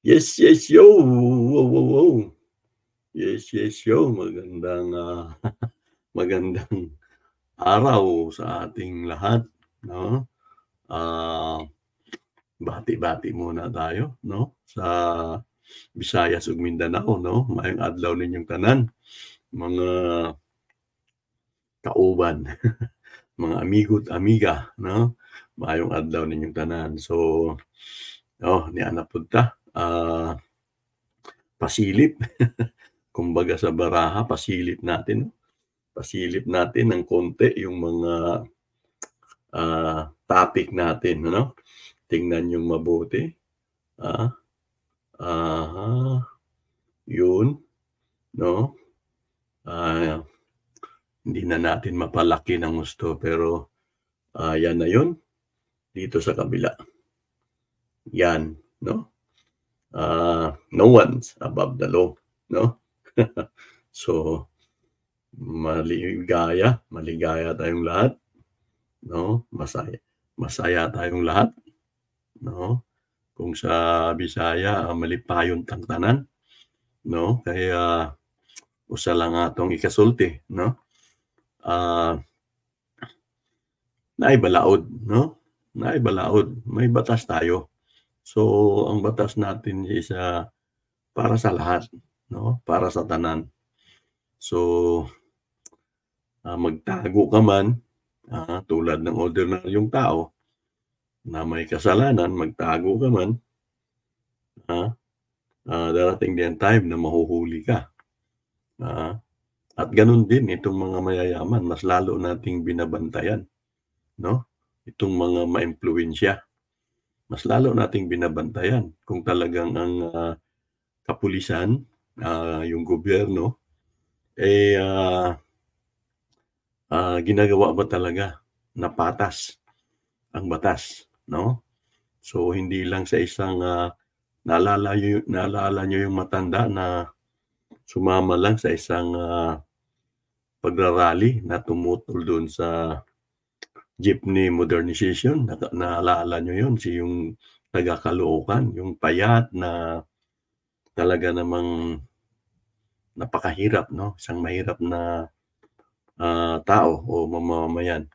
Yes, yes, yo! Wow, wow, wow! Yes, yes, yo! Magandang, magandang araw sa ating lahat, 'no? Ah, bati-bati muna tayo, 'no, sa Visayas ug Mindanao, 'no? Maayong adlaw ninyong tanan, mga kauban, mga amigo't amiga, 'no? Maayong adlaw ninyong tanan. So, niana pud ta, pasilip. Kumbaga sa baraha, pasilip natin ng konti yung mga topic natin, ano? Tingnan yung mabuti. Ah, aha, yun, no? Hindi na natin mapalaki ng gusto, pero yan na yun. Dito sa kabila. Yan, no? No one's above the law, no? So, maligaya tayong lahat, no? Masaya tayong lahat, no? Kung sa Bisaya, malipayon tang tanan, no? Kaya usa lang atong ikasulti, no? Naibalaod, no? Naibalaod, may batas tayo. So, ang batas natin is para sa lahat, no? Para sa tanan. So, magtago ka man, tulad ng ordinaryong tao na may kasalanan, magtago ka man, darating din time na mahuhuli ka. At ganun din itong mga mayayaman, mas lalo nating binabantayan, no? Itong mga maimpluwensya, mas lalo nating binabantayan kung talagang ang kapulisan, yung gobyerno, ginagawa ba talaga na patas ang batas, no? So, hindi lang sa isang naalala nyo yung matanda na sumama lang sa isang pagrarally na tumutol doon sa jeepney modernization. Naalala nyo yun, yung taga-Caloocan, yung payat na talaga namang napakahirap, no? Isang mahirap na tao o mamamayan.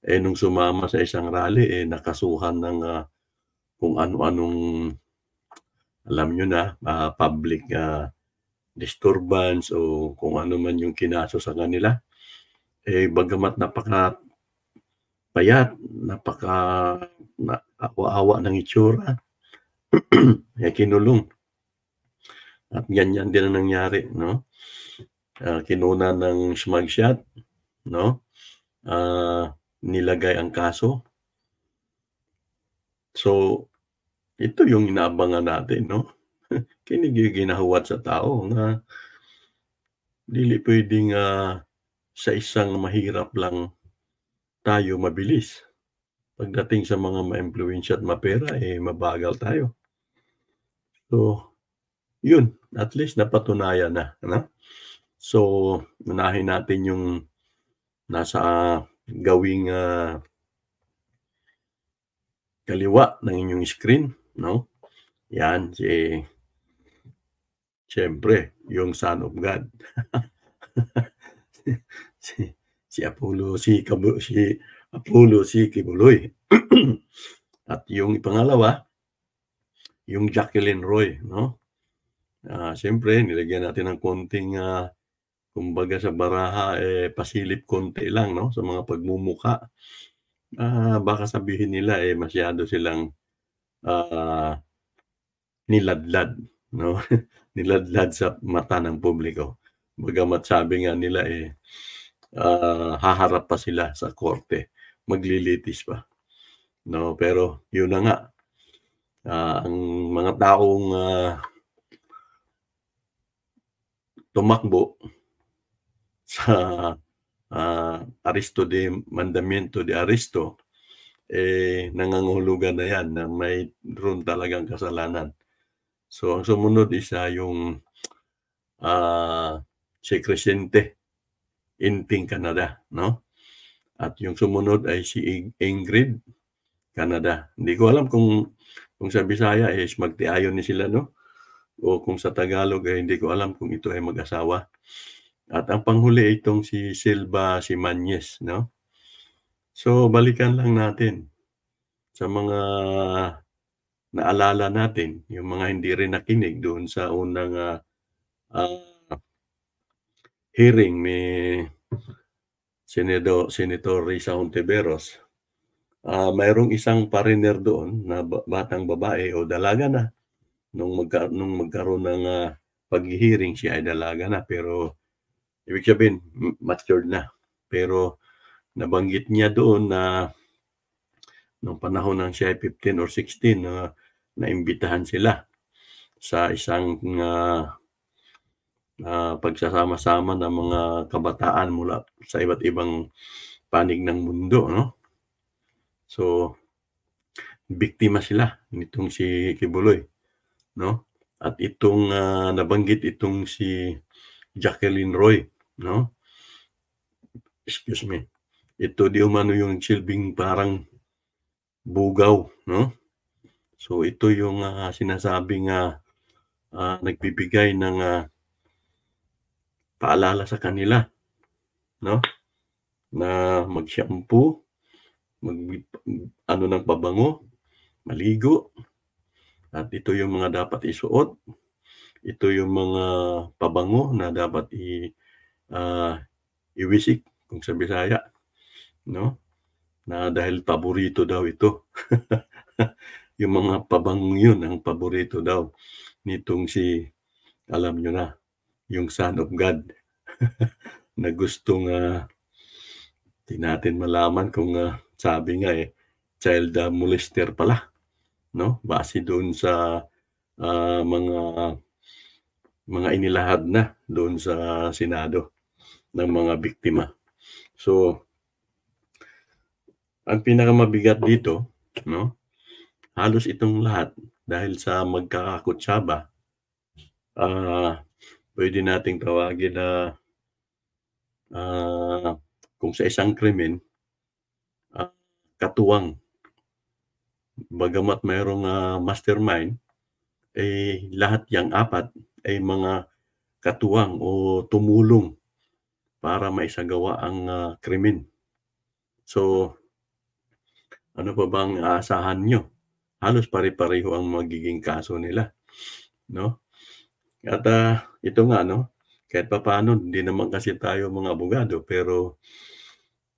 Nung sumama sa isang rally, nakasuhan ng kung ano-anong, alam nyo na, public disturbance o kung ano man yung kinaso sa kanila. Bagamat napaka-payat, awa ng itsura, kinulong. At ganyan din ang nangyari, no? Kinuna ng smug shot, no? Nilagay ang kaso. So, ito yung inaabangan natin, no? Kining ginahuwat sa tao nga dili pwedeng sa isang mahirap lang tayo mabilis. Pagdating sa mga maimpluwensya at mapera, mabagal tayo. So, yun, at least napatunayan na, ano? So, unahin natin yung nasa gawing kaliwa ng inyong screen, no? Yan, siyempre, yung Son of God. si Apollo, si Kibuloy. At yung pangalawa, yung Jacqueline Roy, no? Siyempre, nilagyan natin ng konting, kumbaga sa baraha, pasilip konti lang, no? Sa mga pagmumuka. Baka sabihin nila, masyado silang niladlad, no? Niladlad sa mata ng publiko. Bagamat sabi nga nila, haharap pa sila sa korte, maglilitis pa, no? Pero yun na nga, ang mga taong tumakbo sa mandamiento de Aristo, nangangahulugan na yan na mayroon talagang kasalanan. So, ang sumunod isa yung si Crescente Inting Canada, no? At yung sumunod ay si Ingrid Canada. Hindi ko alam kung Kung sa Bisaya is magtiayon ni sila 'no, o kung sa Tagalog ay hindi ko alam kung ito ay mag-asawa. At ang panghuli itong si Silva Simañez 'no. So, balikan lang natin sa mga naalala natin, yung mga hindi rin nakinig doon sa unang, ah, hearing ni Senator Risa Hontiveros. Mayroong isang foreigner doon na batang babae o dalaga na nung magkaroon ng, paghi-hearing siya ay dalaga na pero ibig sabihin matured na. Pero nabanggit niya doon na nung panahon ng siya ay 15 or 16 na naimbitahan sila sa isang, pagsasama-sama ng mga kabataan mula sa iba't ibang panig ng mundo 'no. So, biktima sila nitong si Kibuloy 'no, at itong, nabanggit itong si Jacqueline Roy 'no, excuse me. Ito di umano yung silbing parang bugaw 'no. So, ito yung, sinasabing, nagbibigay ng, paalala sa kanila 'no, na mag-shampoo, mag ano ng pabango, maligo, at ito yung mga dapat isuot, ito yung mga pabango na dapat ah, iwisik kung sa Bisaya 'no, na dahil paborito daw ito. Yung mga pabangong yun ang paborito daw nitong si alam niyo na, yung Son of God na gustong, di natin malaman kung, sabi nga, child, molester pala 'no, base doon sa, mga inilahad na doon sa Senado ng mga biktima. So, ang pinakamabigat dito 'no, halos itong lahat dahil sa magkakakutsaba, ah, puwede nating tawagin na, ah, kung sa isang krimen, ah, katuwang. Bagamat mayroong, mastermind, lahat yang apat ay mga katuwang o tumulong para maisagawa ang, krimen. So, ano pa bang aasahan niyo? Halos pare-pareho ang magiging kaso nila 'no? At, ito nga 'no, kahit papaano hindi naman kasi tayo mga abogado pero,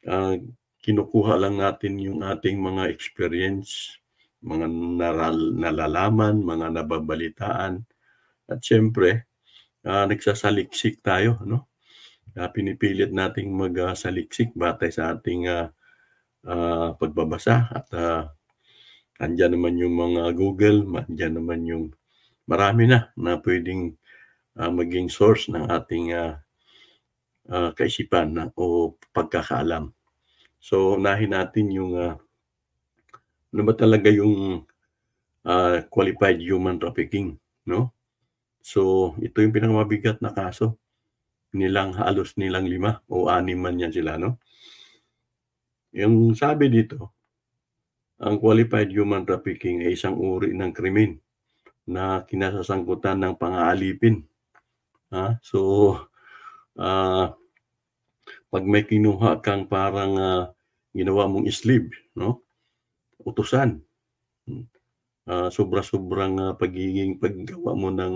ah, kinukuha lang natin yung ating mga experience, mga nalalaman, mga nababalitaan at siyempre, nagsasaliksik tayo 'no, pinipilit nating saliksik batay sa ating, pagbabasa at, andiyan naman yung mga Google, andiyan naman yung marami na puwedeng, maging source ng ating, kaisipan o pagkakaalam. So, unahin natin yung, ano ba talaga yung, qualified human trafficking 'no? So, ito yung pinakamabigat na kaso, halos nilang 5 o 6 man 'yan sila 'no? Yung sabi dito, ang qualified human trafficking ay isang uri ng krimen na kinasasangkutan ng pang-aalipin, So, ah, 'pag may kinuha kang parang, ginawa mong slave 'no, utusan, sobra-sobrang, paggawa mo ng,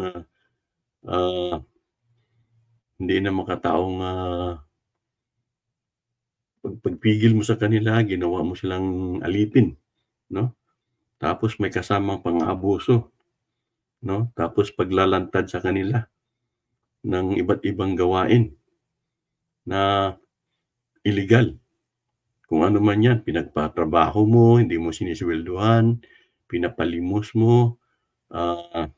ah, hindi na makataong, pagpigil mo sa kanila ginawa mo silang alipin 'no, tapos may kasamang pang-aabuso 'no, tapos paglalantad sa kanila ng iba't ibang gawain na ilegal. Kung ano man 'yan, pinagpatrabaho mo, hindi mo sineswelduhan, pinapalimos mo, ah,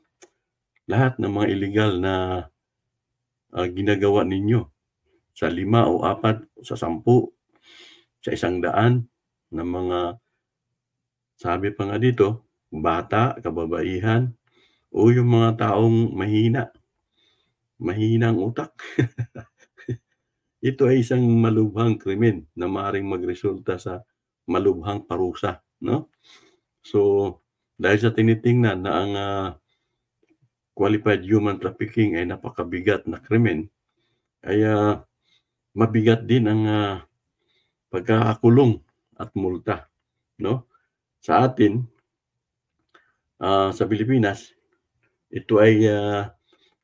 lahat ng mga ilegal na, ginagawa ninyo sa 5 o 4 o sa 10, sa 100 na mga sabi pa nga dito, bata, kababaihan o yung mga taong mahina ang utak. Ito ay isang malubhang krimen na maaaring magresulta sa malubhang parusa 'no. So, dahil sa tinitingnan na ang, qualified human trafficking ay napakabigat na krimen, ay, mabigat din ang, pagkakakulong at multa, 'no? Sa atin, sa Pilipinas, ito ay,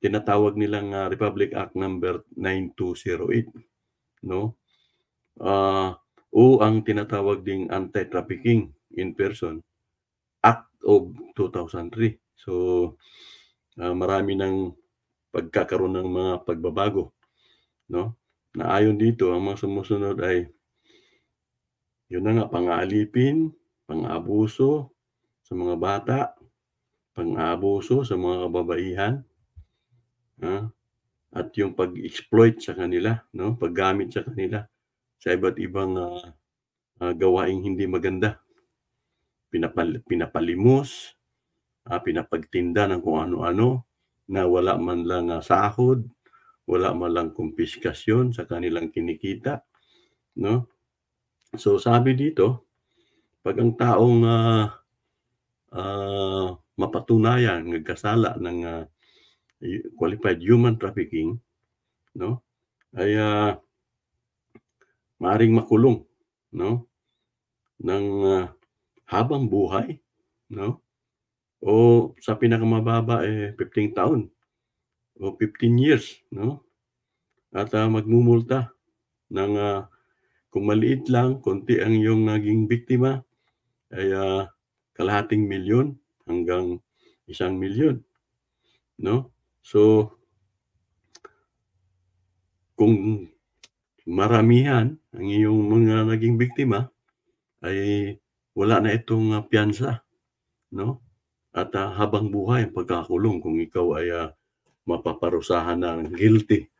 tinatawag nilang, Republic Act number 9208, 'no? Ah, o ang tinatawag ding Anti-Trafficking in Person Act of 2003. So, marami ng pagkakaroon ng mga pagbabago, 'no, na ayon dito ang mga sumusunod ay yun na nga, pang-aalipin, pang-aabuso sa mga bata, pang-aabuso sa mga kababaihan, ah, at yung pag-exploit sa kanila, 'no, paggamit sa kanila sa iba't ibang, gawaing hindi maganda. Pinapalimos, pinapagtinda ng kung ano-ano na wala man lang, sahod, wala man lang kumpiskasyon sa kanilang kinikita, 'no? So, sabi dito, 'pag ang taong, mapatunayan nagkasala ng, qualified human trafficking, 'no, ay, maaaring makulong, 'no, ng, habang buhay, 'no, o sa pinakamababa, 15 taon o 15 years, 'no, at, magmumulta ng, kung maliit lang, konti ang iyong naging biktima ay, ₱250,000 hanggang ₱1,000,000, 'no? So, kung maramihan ang iyong mga naging biktima ay wala na itong, piyansa, 'no, at, habang buhay ang pagkakakulong kung ikaw ay, mapaparusahan ng guilty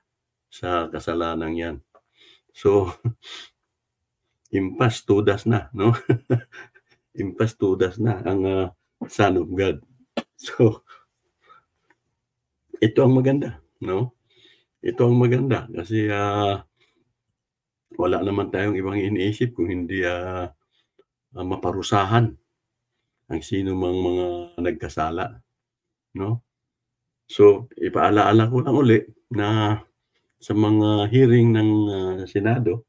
sa kasalanang 'yan. So, impas todas na, 'no? Impas todas na ang, Son of God. So, ito ang maganda, 'no? Ito ang maganda kasi, wala naman tayong ibang iniisip kung hindi, maparusahan ang sino mang mga nagkasala, 'no? So, ipaalaala ko lang uli na sa mga hearing ng, Senado,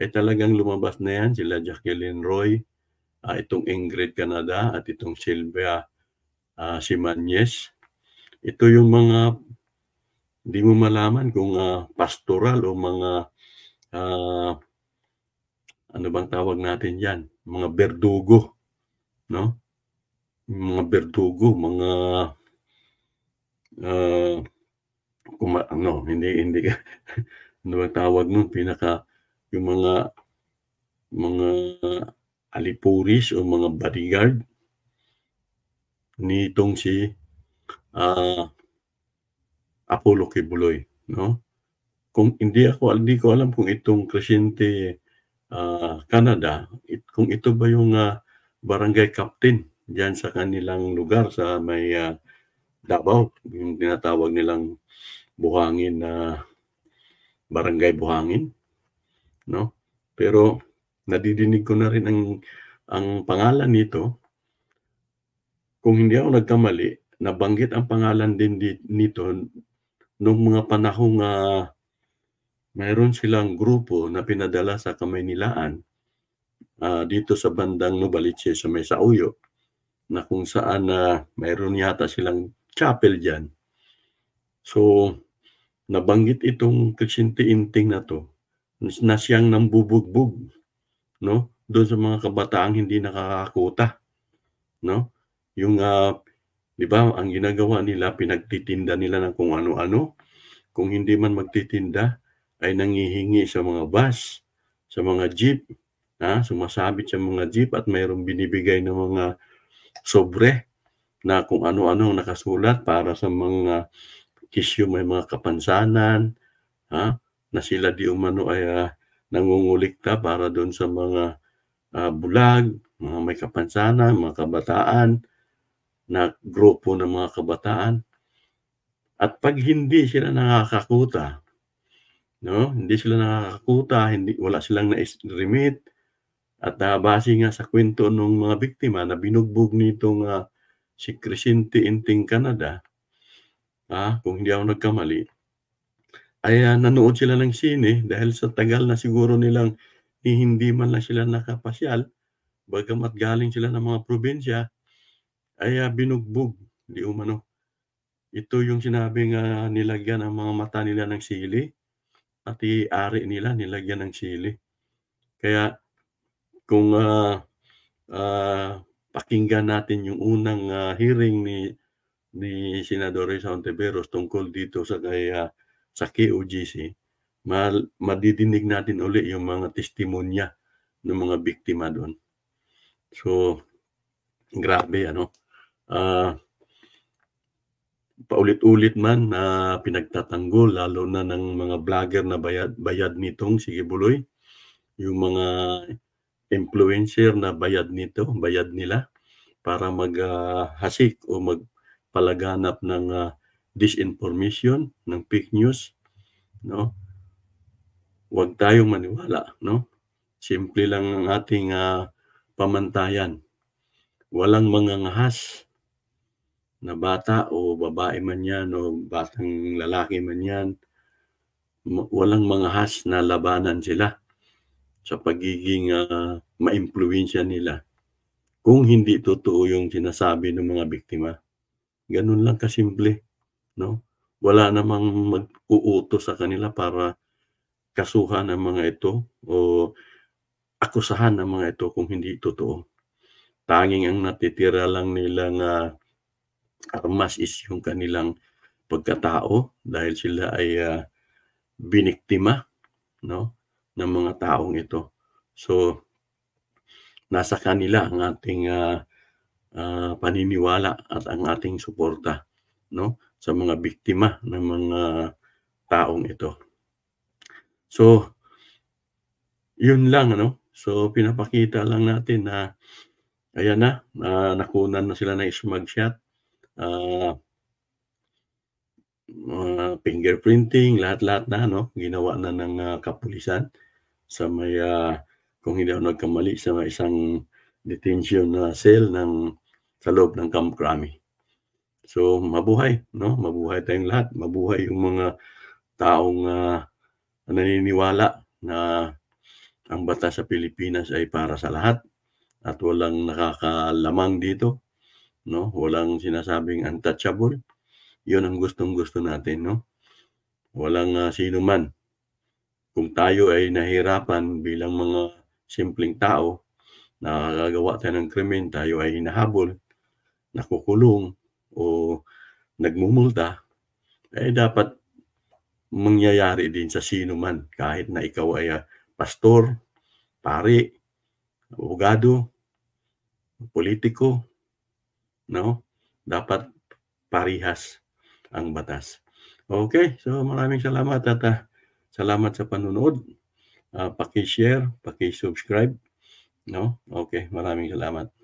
eh, talagang lumabas na 'yan, sila Jacqueline Roy, itong Ingrid Canada at itong Sylvia, Simañez. Ito yung mga di mo malaman kung, pastoral o mga, ah, ano bang tawag natin diyan, mga berdugo, 'no? Mga berdugo, mga, ah, ano, hindi ano bang tawag nun, yung mga alipuris o mga bodyguard nitong si, ah, Apollo Kibuloy, 'no? Kung hindi ko alam kung itong Crescente, Canada, kung ito ba yung, barangay captain diyan sa kanilang lugar sa may, Davao, yung tinatawag nilang Buhangin na Barangay Buhangin, 'no? Pero nadidinig ko na rin ang pangalan nito, kung hindi ako nagkamali, nabanggit ang pangalan din nito nung mga panahong, mayroon silang grupo na pinadala sa Kamaynilaan, dito sa bandang Novaliches sa may Sauyo, na kung saan, mayroon yata silang chapel diyan. So, nabanggit itong Crescente Inting na 'to, na siyang nambubugbog, 'no, doon sa mga kabataang hindi nakakakuta, 'no? Yung, 'di ba ang ginagawa nila, pinagtitinda nila ng kung ano-ano, kung hindi man magtitinda ay nanghihingi sa mga bus, sa mga jeep, sumasabit sa mga jeep at mayroong binibigay na mga sobre na kung ano-ano ang nakasulat para sa mga kisyo may mga kapansanan, na sila di umano ay, nangungulikta para doon sa mga, bulag, mga may kapansanan, mga kabataan, na grupo ng mga kabataan. At 'pag hindi sila nakakakuta, 'no, hindi sila nakakakuta, wala silang nais-remit at, base nga sa kuwento nung mga biktima na binugbog nitong, si Crescente Enting Canada, kung hindi ako nagkamali, ay, nanood sila ng sine dahil sa tagal na siguro nilang hindi man lang sila nakapasyal, bagamat galing sila ng mga probinsya, ay, binugbog di umano. Ito yung sinabing, nilagyan ang mga mata nila ng sili, pati ari nila nilagyan ng sili. Kaya kung, pakinggan natin yung unang, hearing ni Senador Risa Hontiveros tungkol dito sa KOGC, madidinig natin uli yung mga testimonya ng mga biktima doon. So, grabe ano, paulit-ulit man na pinagtatanggol lalo na ng mga vlogger na bayad nitong si Kibuloy, yung mga influencer na bayad nila para hasik o magpalaganap ng, disinformation, ng fake news, 'no? Huwag tayong maniwala, 'no? Simple lang ang ating, pamantayan. Walang mangangahas na bata o babae man 'yan o batang lalaki man 'yan, walang mangahas na labanan sila sa pagiging, maimpluwensiya nila kung hindi totoo yung sinasabi ng mga biktima. Gano'n lang kasimple, 'no? Wala namang mag-uutos sa kanila para kasuhan ang mga ito o akusahan ang mga ito kung hindi totoo. Tanging ang natitira lang nilang, armas is yung kanilang pagkatao dahil sila ay, biniktima, 'no, ng mga taong ito. So, nasa kanila ang ating, paniniwala at ang ating suporta, 'no, sa mga biktima ng mga taong ito. So, yun lang ano. So, pinapakita lang natin na ayan na, nakunan na sila ng smug shot, fingerprinting, lahat-lahat na 'no, ginawa na ng, kapulisan sa may, kung hindi ako nagkamali sa may isang detention na cell sa loob ng Camp Crame. So, mabuhay 'no, mabuhay tayong lahat, mabuhay yung mga taong, naniniwala na ang batas sa Pilipinas ay para sa lahat at walang nakakalamang dito, 'no, walang sinasabing untouchable. Yun ang gustong-gusto natin, 'no? Walang, sino man, kung tayo ay nahihirapan bilang mga simpleng tao, nakakagawa tayo ng krimen, tayo ay hinahabol, nakukulong o nagmumulta, eh, dapat mangyayari din sa sino man kahit na ikaw ay, pastor, pari, abogado, politiko, 'no? Dapat parihas ang batas. Okay, so maraming salamat at, salamat sa panonood. Paki-share, paki-subscribe, 'no? Okay, maraming salamat.